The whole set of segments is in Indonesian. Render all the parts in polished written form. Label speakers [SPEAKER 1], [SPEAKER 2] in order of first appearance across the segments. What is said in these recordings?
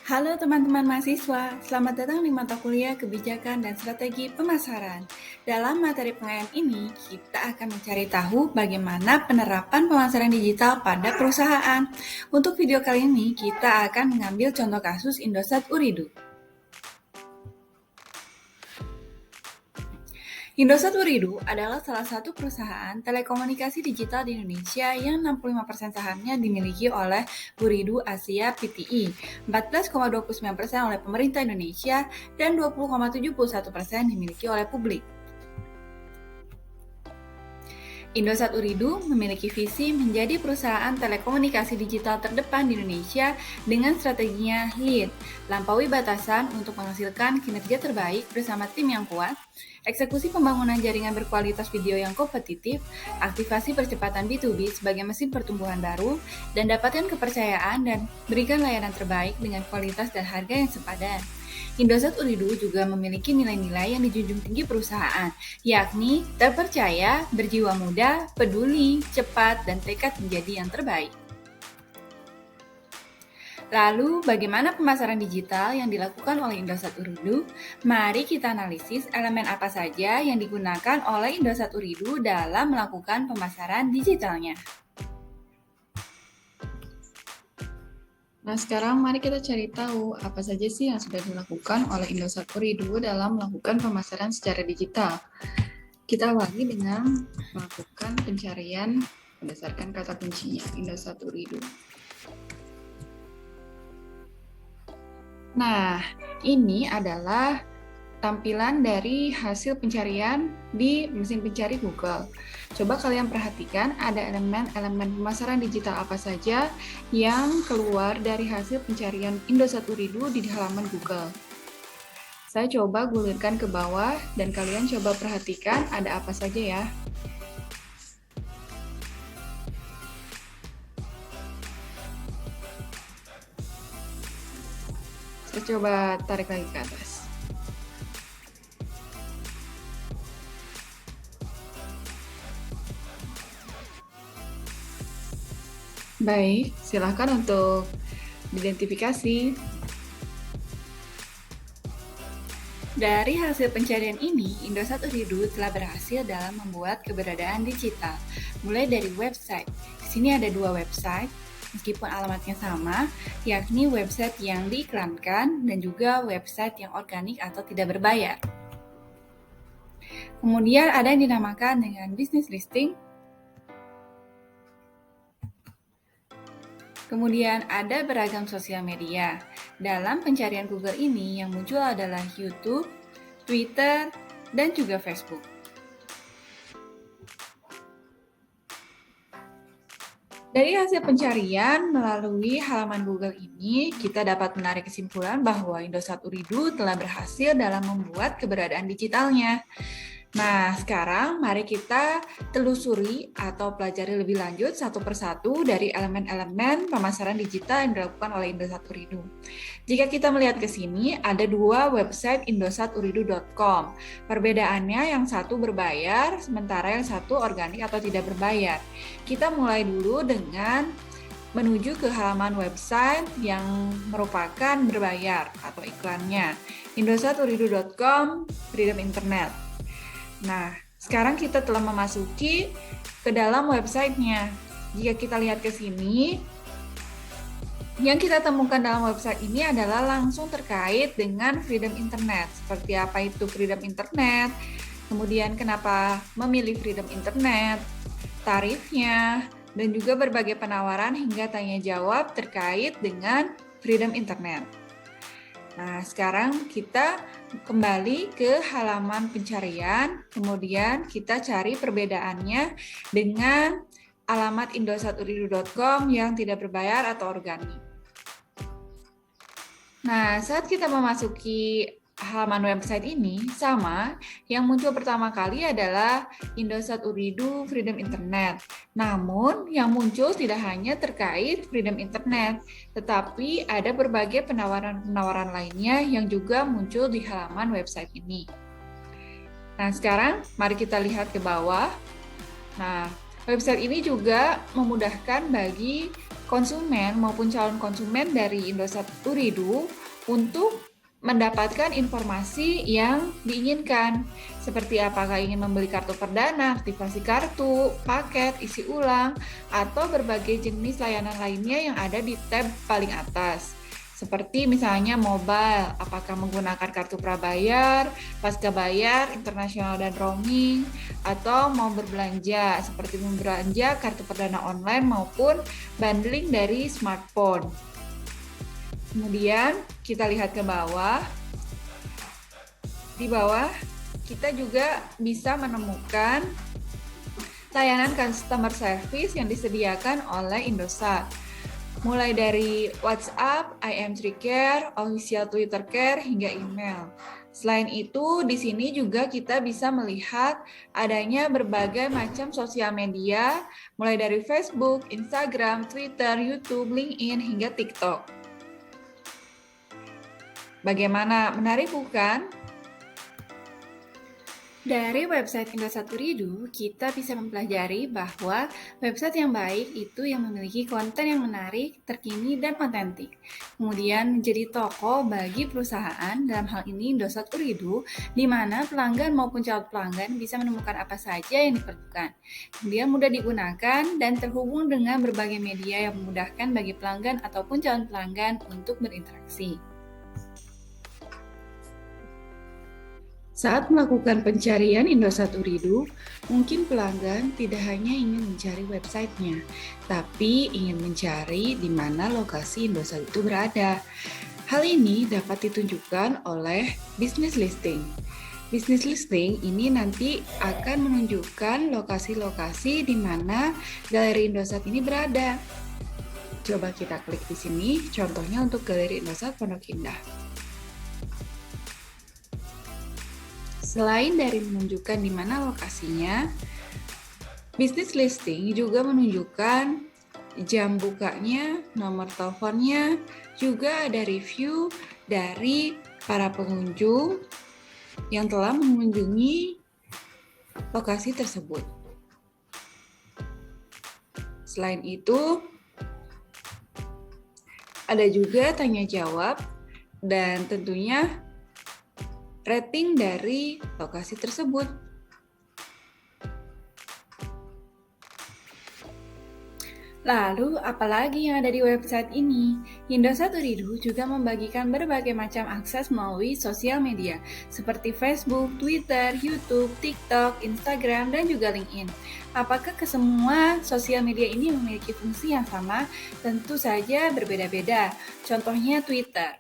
[SPEAKER 1] Halo teman-teman mahasiswa, selamat datang di mata kuliah Kebijakan dan Strategi Pemasaran. Dalam materi pengajaran ini, kita akan mencari tahu bagaimana penerapan pemasaran digital pada perusahaan. Untuk video kali ini, kita akan mengambil contoh kasus Indosat Uridu. Indosat Uridu adalah salah satu perusahaan telekomunikasi digital di Indonesia yang 65% sahamnya dimiliki oleh Uridu Asia Pti, 14,29% oleh pemerintah Indonesia, dan 20,71% dimiliki oleh publik. Indosat Uridu memiliki visi menjadi perusahaan telekomunikasi digital terdepan di Indonesia dengan strateginya LEAD, lampaui batasan untuk menghasilkan kinerja terbaik bersama tim yang kuat, eksekusi pembangunan jaringan berkualitas video yang kompetitif, aktivasi percepatan B2B sebagai mesin pertumbuhan baru, dan dapatkan kepercayaan dan berikan layanan terbaik dengan kualitas dan harga yang sepadan. Indosat Uridu juga memiliki nilai-nilai yang dijunjung tinggi perusahaan, yakni terpercaya, berjiwa muda, peduli, cepat, dan tekad menjadi yang terbaik. Lalu, bagaimana pemasaran digital yang dilakukan oleh Indosat Uridu? Mari kita analisis elemen apa saja yang digunakan oleh Indosat Uridu dalam melakukan pemasaran digitalnya.
[SPEAKER 2] Nah, sekarang mari kita cari tahu apa saja sih yang sudah dilakukan oleh Indosat Uridu dalam melakukan pemasaran secara digital. Kita awali dengan melakukan pencarian berdasarkan kata kuncinya, Indosat Uridu. Nah, ini adalah tampilan dari hasil pencarian di mesin pencari Google. Coba kalian perhatikan ada elemen-elemen pemasaran digital apa saja yang keluar dari hasil pencarian Indosat Uridu di halaman Google. Saya coba gulirkan ke bawah dan kalian coba perhatikan ada apa saja ya. Saya coba tarik lagi ke atas. Baik, silakan untuk diidentifikasi.
[SPEAKER 1] Dari hasil pencarian ini, Indosat Uridu telah berhasil dalam membuat keberadaan digital, mulai dari website. Di sini ada 2 website, meskipun alamatnya sama, yakni website yang diiklankan dan juga website yang organik atau tidak berbayar. Kemudian ada yang dinamakan dengan business listing. Kemudian ada beragam sosial media. Dalam pencarian Google ini yang muncul adalah YouTube, Twitter, dan juga Facebook.
[SPEAKER 2] Dari hasil pencarian melalui halaman Google ini, kita dapat menarik kesimpulan bahwa Indosat Uridu telah berhasil dalam membuat keberadaan digitalnya. Nah, sekarang mari kita telusuri atau pelajari lebih lanjut satu persatu dari elemen-elemen pemasaran digital yang dilakukan oleh Indosat Uridu. Jika kita melihat ke sini, ada 2 website indosaturidu.com. Perbedaannya yang satu berbayar, sementara yang satu organik atau tidak berbayar. Kita mulai dulu dengan menuju ke halaman website yang merupakan berbayar atau iklannya. indosaturidu.com, Freedom Internet. Nah, sekarang kita telah memasuki ke dalam websitenya. Jika kita lihat ke sini, yang kita temukan dalam website ini adalah langsung terkait dengan Freedom Internet. Seperti apa itu Freedom Internet, kemudian kenapa memilih Freedom Internet, tarifnya, dan juga berbagai penawaran hingga tanya jawab terkait dengan Freedom Internet. Nah, sekarang kita kembali ke halaman pencarian, kemudian kita cari perbedaannya dengan alamat indosaturidu.com yang tidak berbayar atau organik. Nah, saat kita memasuki halaman website ini, sama, yang muncul pertama kali adalah Indosat Uridu Freedom Internet. Namun, yang muncul tidak hanya terkait Freedom Internet, tetapi ada berbagai penawaran-penawaran lainnya yang juga muncul di halaman website ini. Nah, sekarang mari kita lihat ke bawah. Nah, website ini juga memudahkan bagi konsumen maupun calon konsumen dari Indosat Uridu untuk mendapatkan informasi yang diinginkan, seperti apakah ingin membeli kartu perdana, aktivasi kartu, paket, isi ulang, atau berbagai jenis layanan lainnya yang ada di tab paling atas. Seperti misalnya mobile, apakah menggunakan kartu prabayar, pasca bayar, internasional dan roaming, atau mau berbelanja, seperti berbelanja kartu perdana online maupun bundling dari smartphone. Kemudian kita lihat ke bawah. Di bawah kita juga bisa menemukan layanan customer service yang disediakan oleh Indosat. Mulai dari WhatsApp, IM3 Care, official Twitter Care, hingga email. Selain itu, di sini juga kita bisa melihat adanya berbagai macam sosial media, mulai dari Facebook, Instagram, Twitter, YouTube, LinkedIn, hingga TikTok. Bagaimana, menarik bukan?
[SPEAKER 1] Dari website Indosat Uridu, kita bisa mempelajari bahwa website yang baik itu yang memiliki konten yang menarik, terkini, dan otentik. Kemudian menjadi toko bagi perusahaan, dalam hal ini Indosat Uridu, di mana pelanggan maupun calon pelanggan bisa menemukan apa saja yang diperlukan. Kemudian mudah digunakan dan terhubung dengan berbagai media yang memudahkan bagi pelanggan ataupun calon pelanggan untuk berinteraksi.
[SPEAKER 2] Saat melakukan pencarian Indosat Uridu, mungkin pelanggan tidak hanya ingin mencari websitenya, tapi ingin mencari di mana lokasi Indosat itu berada. Hal ini dapat ditunjukkan oleh business listing. Business listing ini nanti akan menunjukkan lokasi-lokasi di mana galeri Indosat ini berada. Coba kita klik di sini, contohnya untuk galeri Indosat Pondok Indah. Selain dari menunjukkan di mana lokasinya, business listing juga menunjukkan jam bukanya, nomor teleponnya, juga ada review dari para pengunjung yang telah mengunjungi lokasi tersebut. Selain itu, ada juga tanya jawab dan tentunya rating dari lokasi tersebut.
[SPEAKER 1] Lalu, apalagi yang ada di website ini? Indosat Uridu juga membagikan berbagai macam akses melalui sosial media, seperti Facebook, Twitter, YouTube, TikTok, Instagram, dan juga LinkedIn. Apakah kesemua sosial media ini memiliki fungsi yang sama? Tentu saja berbeda-beda. Contohnya Twitter.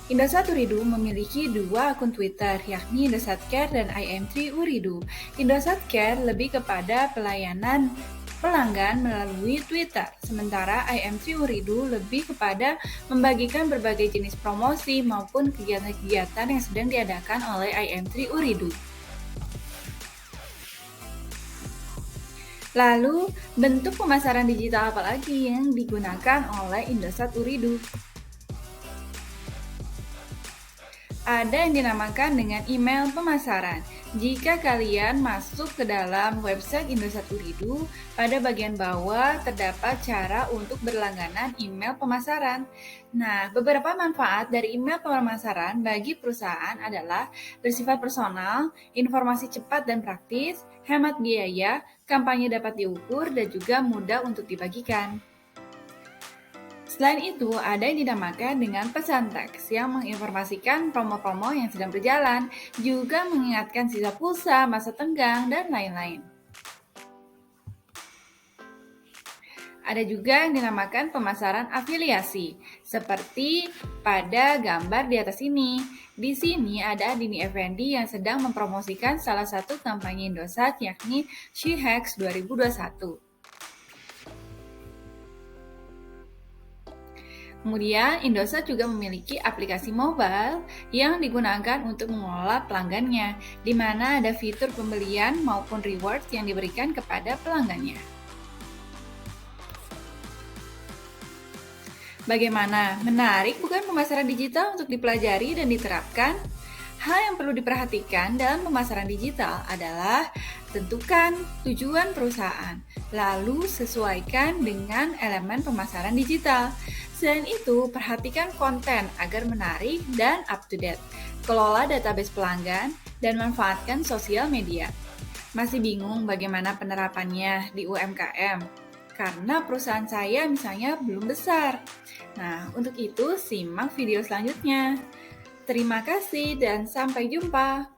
[SPEAKER 1] Indosat Uridu memiliki dua akun Twitter, yakni Indosat Care dan IM3 Uridu. Indosat Care lebih kepada pelayanan pelanggan melalui Twitter, sementara IM3 Uridu lebih kepada membagikan berbagai jenis promosi maupun kegiatan-kegiatan yang sedang diadakan oleh IM3 Uridu. Lalu, bentuk pemasaran digital apa lagi yang digunakan oleh Indosat Uridu? Ada yang dinamakan dengan email pemasaran. Jika kalian masuk ke dalam website Indosat Uridu, pada bagian bawah terdapat cara untuk berlangganan email pemasaran. Nah, beberapa manfaat dari email pemasaran bagi perusahaan adalah bersifat personal, informasi cepat dan praktis, hemat biaya, kampanye dapat diukur, dan juga mudah untuk dibagikan. Selain itu, ada yang dinamakan dengan pesan teks yang menginformasikan promo-promo yang sedang berjalan, juga mengingatkan sisa pulsa, masa tenggang, dan lain-lain. Ada juga yang dinamakan pemasaran afiliasi, seperti pada gambar di atas ini. Di sini ada Dini Effendi yang sedang mempromosikan salah satu kampanye Indosat, yakni SheHacks 2021. Kemudian, Indosat juga memiliki aplikasi mobile yang digunakan untuk mengelola pelanggannya, di mana ada fitur pembelian maupun rewards yang diberikan kepada pelanggannya. Bagaimana? Menarik bukan pemasaran digital untuk dipelajari dan diterapkan? Hal yang perlu diperhatikan dalam pemasaran digital adalah tentukan tujuan perusahaan, lalu sesuaikan dengan elemen pemasaran digital. Selain itu, perhatikan konten agar menarik dan up to date. Kelola database pelanggan dan manfaatkan sosial media. Masih bingung bagaimana penerapannya di UMKM? Karena perusahaan saya misalnya belum besar. Nah, untuk itu simak video selanjutnya. Terima kasih dan sampai jumpa.